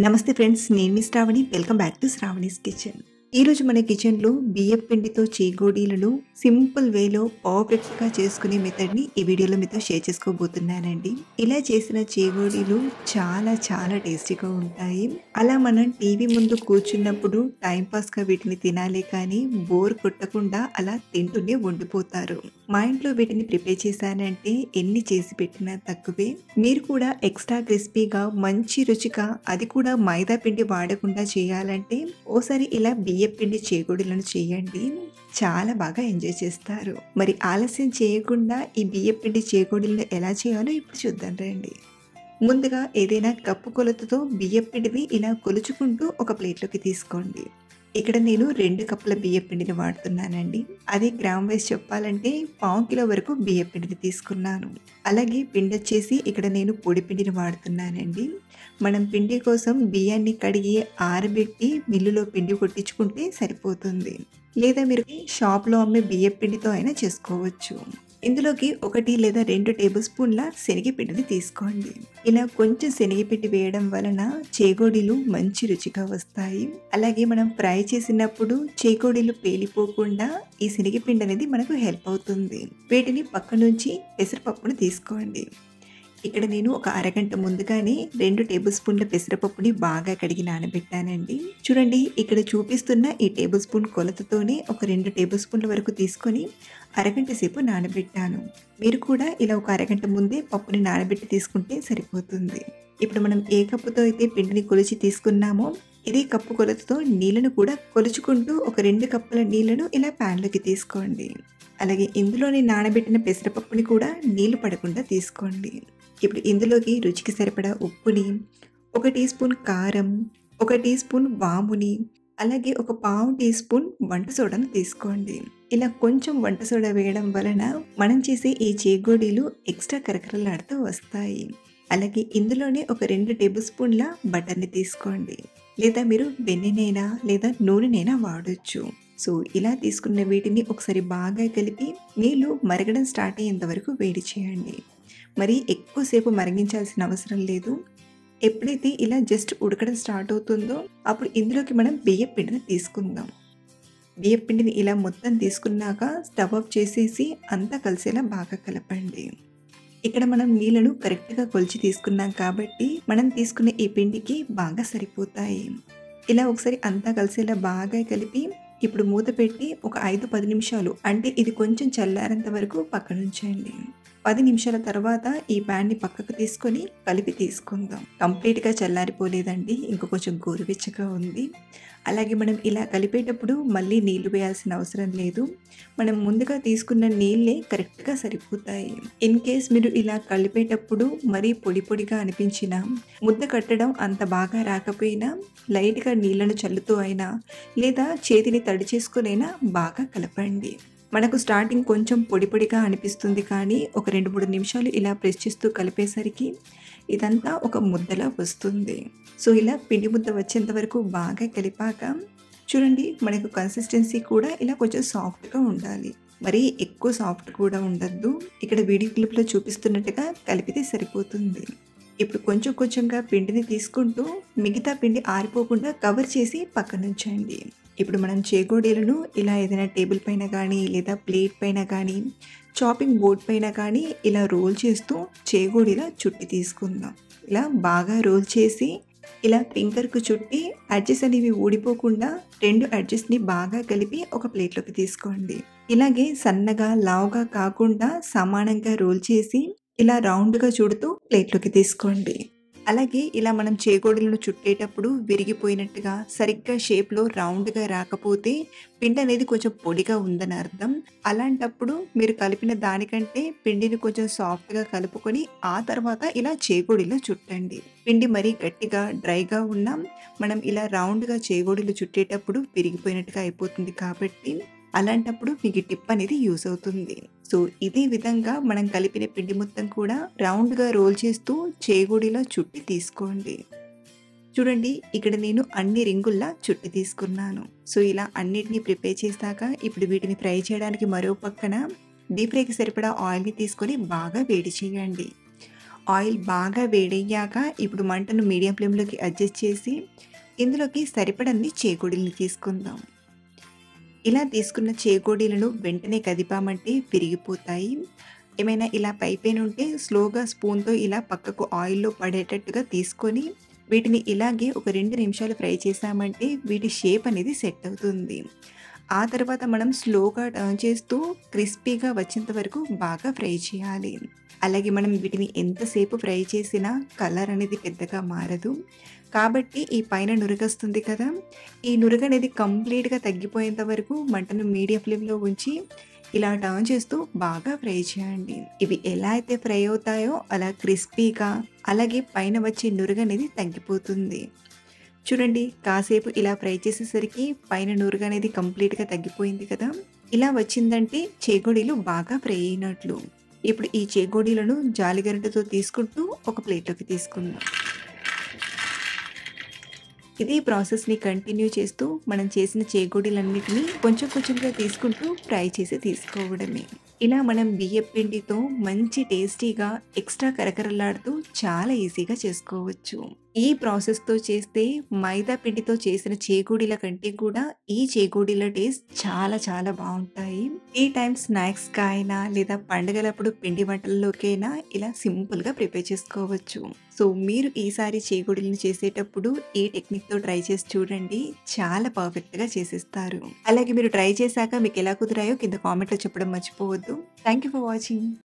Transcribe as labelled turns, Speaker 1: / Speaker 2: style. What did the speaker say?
Speaker 1: నమస్తే ఫ్రెండ్స్, నేను మీ Shravani. Welcome back to Shravani's kitchen. ఈరోజు మన కిచెన్లో బియ్యపు పిండితో చేగోడీలను సింపుల్ వేలో పర్ఫెక్ట్గా చేసుకునే మెథడ్ని ఈ వీడియోలో మీతో షేర్ చేసుకోబోతున్నానండి. ఇలా చేసిన చేగోడీలు చాలా చాలా టేస్టీగా ఉంటాయి. అలా మనం టీవీ ముందు కూర్చున్నప్పుడు టైంపాస్గా వీటిని తినాలి కానీ బోర్ కొట్టకుండా అలా తింటూనే ఉండిపోతారు. మా ఇంట్లో వీటిని ప్రిపేర్ చేశానంటే ఎన్ని చేసి పెట్టినా తక్కువే. మీరు కూడా ఎక్స్ట్రా క్రిస్పీగా మంచి రుచిగా, అది కూడా మైదా పిండి వాడకుండా చేయాలంటే ఓసారి ఇలా బియ్య పిండి చేగోడీలను చేయండి. చాలా బాగా ఎంజాయ్ చేస్తారు. మరి ఆలస్యం చేయకుండా ఈ బియ్య పిండి చేగోడీలను ఎలా చేయాలో ఇప్పుడు చూద్దాం రండి. ముందుగా ఏదైనా కప్పు కొలతతో బియ్య పిండిని ఇలా కొలుచుకుంటూ ఒక ప్లేట్లోకి తీసుకోండి. ఇక్కడ నేను 2 కప్పుల బియ్య పిండిని వాడుతున్నానండి. అది గ్రామ్ వైజ్ చెప్పాలంటే 1/4 కిలో వరకు బియ్య పిండిని తీసుకున్నాను. అలాగే పిండి వచ్చేసి ఇక్కడ నేను పొడి పిండిని వాడుతున్నానండి. మనం పిండి కోసం బియ్యాన్ని కడిగి ఆరబెట్టి మిల్లులో పిండి కొట్టించుకుంటే సరిపోతుంది. లేదా మీరు షాప్లో అమ్మే బియ్య పిండితో అయినా చేసుకోవచ్చు. ఇందులోకి 1 లేదా 2 టేబుల్ స్పూన్ల శనగపిండిని తీసుకోండి. ఇలా కొంచెం శనగపిండి వేయడం వలన చేగోడీలు మంచి రుచిగా వస్తాయి. అలాగే మనం ఫ్రై చేసినప్పుడు చేగోడీలు పేలిపోకుండా ఈ శనగపిండి అనేది మనకు హెల్ప్ అవుతుంది. వీటిని పక్క నుంచి పెసరపప్పును తీసుకోండి. ఇక్కడ నేను ఒక అరగంట ముందుగానే 2 టేబుల్ స్పూన్ల పెసరపప్పుని బాగా కడిగి నానబెట్టానండి. చూడండి, ఇక్కడ చూపిస్తున్న ఈ టేబుల్ స్పూన్ కొలతతోనే ఒక 2 టేబుల్ స్పూన్ల వరకు తీసుకొని అరగంట సేపు నానబెట్టాను. మీరు కూడా ఇలా ఒక అరగంట ముందే పప్పుని నానబెట్టి తీసుకుంటే సరిపోతుంది. ఇప్పుడు మనం ఏ కప్పుతో అయితే పిండిని కొలిచి తీసుకున్నామో ఇదే కప్పు కొలతతో నీళ్ళను కూడా కొలుచుకుంటూ ఒక 2 కప్పుల నీళ్ళను ఇలా ప్యాన్లోకి తీసుకోండి. అలాగే ఇందులోని నానబెట్టిన పెసరపప్పుని కూడా నీళ్లు పడకుండా తీసుకోండి. ఇప్పుడు ఇందులోకి రుచికి సరిపడా ఉప్పుని, 1 టీ స్పూన్ కారం, 1 టీ స్పూన్ వాముని, అలాగే ఒక 1/2 టీ స్పూన్ వంట సోడాను తీసుకోండి. ఇలా కొంచెం వంట సోడా వేయడం వలన మనం చేసే ఈ చేగోడీలు ఎక్స్ట్రా కరకరలాడుతూ వస్తాయి. అలాగే ఇందులోనే ఒక 2 టేబుల్ స్పూన్ల బటర్ని తీసుకోండి. లేదా మీరు వెన్నెనైనా లేదా నూనెనైనా వాడొచ్చు. సో ఇలా తీసుకున్న వీటిని ఒకసారి బాగా కలిపి నీళ్లు మరగడం స్టార్ట్ అయ్యేంత వరకు వేడి చేయండి. మరి ఎక్కువసేపు మరిగించాల్సిన అవసరం లేదు. ఎప్పుడైతే ఇలా జస్ట్ ఉడకడం స్టార్ట్ అవుతుందో అప్పుడు ఇందులోకి మనం బియ్య పిండిని తీసుకుందాం. బియ్య పిండిని ఇలా మొత్తం తీసుకున్నాక స్టవ్ ఆఫ్ చేసేసి అంతా కలిసేలా బాగా కలపండి. ఇక్కడ మనం నీళ్ళను కరెక్ట్గా కొలిచి తీసుకున్నాం కాబట్టి మనం తీసుకునే ఈ పిండికి బాగా సరిపోతాయి. ఇలా ఒకసారి అంతా కలిసేలా బాగా కలిపి ఇప్పుడు మూత పెట్టి ఒక 5-10 నిమిషాలు, అంటే ఇది కొంచెం చల్లారేంత వరకు పక్కనుంచండి. 10 నిమిషాల తర్వాత ఈ ప్యాన్ని పక్కకు తీసుకొని కలిపి తీసుకుందాం. కంప్లీట్గా చల్లారిపోలేదండి, ఇంకా కొంచెం గోరువెచ్చగా ఉంది. అలాగే మనం ఇలా కలిపేటప్పుడు మళ్ళీ నీళ్లు వేయాల్సిన అవసరం లేదు. మనం ముందుగా తీసుకున్న నీళ్ళే కరెక్ట్గా సరిపోతాయి. ఇన్ కేస్ మీరు ఇలా కలిపేటప్పుడు మరీ పొడి పొడిగా అనిపించినా, ముద్ద కట్టడం అంత బాగా రాకపోయినా లైట్గా నీళ్లను చల్లుతూ అయినా లేదా చేతిని తడి చేసుకునైనా బాగా కలపండి. మనకు స్టార్టింగ్ కొంచెం పొడి పొడిగా అనిపిస్తుంది కానీ ఒక 2-3 నిమిషాలు ఇలా ప్రెస్ చేస్తూ కలిపేసరికి ఇదంతా ఒక ముద్దలా వస్తుంది. సో ఇలా పిండి ముద్ద వచ్చేంత వరకు బాగా కలిపాక చూడండి, మనకు కన్సిస్టెన్సీ కూడా ఇలా కొంచెం సాఫ్ట్గా ఉండాలి. మరీ ఎక్కువ సాఫ్ట్ కూడా ఉండద్దు. ఇక్కడ వీడియో క్లిప్లో చూపిస్తున్నట్టుగా కలిపితే సరిపోతుంది. ఇప్పుడు కొంచెం కొంచెంగా పిండిని తీసుకుంటూ మిగతా పిండి ఆరిపోకుండా కవర్ చేసి పక్కనుంచండి. ఇప్పుడు మనం చేగోడీలను ఇలా ఏదైనా టేబుల్ పైన కానీ లేదా ప్లేట్ పైన కానీ చాపింగ్ బోర్డ్ పైన కానీ ఇలా రోల్ చేస్తూ చేగోడీలా చుట్టి తీసుకుందాం. ఇలా బాగా రోల్ చేసి ఇలా ఫింగర్కు చుట్టి అడ్జెస్ అనేవి ఊడిపోకుండా 2 అడ్జెస్ని బాగా కలిపి ఒక ప్లేట్లోకి తీసుకోండి. ఇలాగే సన్నగా లావుగా కాకుండా సమానంగా రోల్ చేసి ఇలా రౌండ్గా చుడుతూ ప్లేట్లోకి తీసుకోండి. అలాగే ఇలా మనం చేగోడీలను చుట్టేటప్పుడు విరిగిపోయినట్టుగా సరిగ్గా షేప్లో రౌండ్గా రాకపోతే పిండి అనేది కొంచెం పొడిగా ఉందని అర్థం. అలాంటప్పుడు మీరు కలిపిన దానికంటే పిండిని కొంచెం సాఫ్ట్గా కలుపుకొని ఆ తర్వాత ఇలా చేగోడీలో చుట్టండి. పిండి మరీ గట్టిగా డ్రైగా ఉన్నా మనం ఇలా రౌండ్గా చేగోడీలు చుట్టేటప్పుడు విరిగిపోయినట్టుగా అయిపోతుంది కాబట్టి అలాంటప్పుడు మీకు టిప్ అనేది యూస్ అవుతుంది. సో ఇదే విధంగా మనం కలిపిన పిండి మొత్తం కూడా రౌండ్గా రోల్ చేస్తూ చేగోడీలో చుట్టి తీసుకోండి. చూడండి, ఇక్కడ నేను అన్ని రింగుల్లా చుట్టి తీసుకున్నాను. సో ఇలా అన్నిటినీ ప్రిపేర్ చేశాక ఇప్పుడు వీటిని ఫ్రై చేయడానికి మరో పక్కన డీప్ ఫ్రైకి సరిపడా ఆయిల్ని తీసుకొని బాగా వేడి చేయండి. ఆయిల్ బాగా వేడయ్యాక ఇప్పుడు మంటను మీడియం ఫ్లేమ్‌లోకి అడ్జస్ట్ చేసి, ఇందులోకి సరిపడన్ని చేకోడీలని తీసుకుందాం. ఇలా తీసుకున్న చేకోడీలను వెంటనే కదిపామంటే విరిగిపోతాయి. ఏమైనా ఇలా పైపైన ఉంటే స్లోగా స్పూన్‌తో ఇలా పక్కకు ఆయిల్‌లో పడేటట్టుగా తీసుకొని, వీటిని ఇలాగే ఒక 2 నిమిషాలు ఫ్రై చేశామంటే వీటి షేప్ అనేది సెట్ అవుతుంది. ఆ తర్వాత మనం స్లోగా టర్న్ చేస్తూ క్రిస్పీగా వచ్చేంత వరకు బాగా ఫ్రై చేయాలి. అలాగే మనం వీటిని ఎంతసేపు ఫ్రై చేసినా కలర్ అనేది పెద్దగా మారదు. కాబట్టి ఈ పైన నురగొస్తుంది కదా! ఈ నురగనేది కంప్లీట్‌గా తగ్గిపోయేంత వరకు మంటను మీడియం ఫ్లేమ్‌లో ఉంచి ఇలా టర్న్ చేస్తూ బాగా ఫ్రై చేయండి. ఇవి ఎలా అయితే ఫ్రై అవుతాయో అలా క్రిస్పీగా, అలాగే పైన వచ్చే నురగనేది తగ్గిపోతుంది. చూడండి, కాసేపు ఇలా ఫ్రై చేసేసరికి పైన నురుగనేది కంప్లీట్‌గా తగ్గిపోయింది కదా! ఇలా వచ్చిందంటే చేగోడీలు బాగా ఫ్రై అయినట్లు. ఇప్పుడు ఈ చేగోడీలను జాలిగరిటెతో తీసుకుంటూ ఒక ప్లేట్‌లోకి తీసుకుందాం. ఇదే ప్రాసెస్‌ని కంటిన్యూ చేస్తూ మనం చేసిన చేగోడీలన్నిటిని కొంచెం కొంచెంగా తీసుకుంటూ ఫ్రై చేసి తీసుకోవడమే. ఇలా మనం బియ్యపు పిండితో మంచి టేస్టీగా ఎక్స్ట్రా కరకరలాడుతూ చాలా ఈజీగా చేసుకోవచ్చు. ఈ ప్రాసెస్‌తో చేస్తే మైదా పిండితో చేసిన చేగోడీల కంటే కూడా ఈ చేగోడీల టేస్ట్ చాలా చాలా బావుంటాయి. టీ టైమ్ స్నాక్స్‌గా అయినా లేదా పండగలప్పుడు పిండి వంటల్లోకైనా ఇలా సింపుల్‌గా ప్రిపేర్ చేసుకోవచ్చు. సో, మీరు ఈసారి చేగోడీలను చేసేటప్పుడు ఈ టెక్నిక్‌తో ట్రై చేసి చూడండి. చాలా పర్ఫెక్ట్‌గా చేసేస్తారు. అలాగే మీరు ట్రై చేశాక మీకెలా కుదిరాయో కింద కామెంట్‌లో చెప్పడం మర్చిపోవద్దు. Thank you for watching.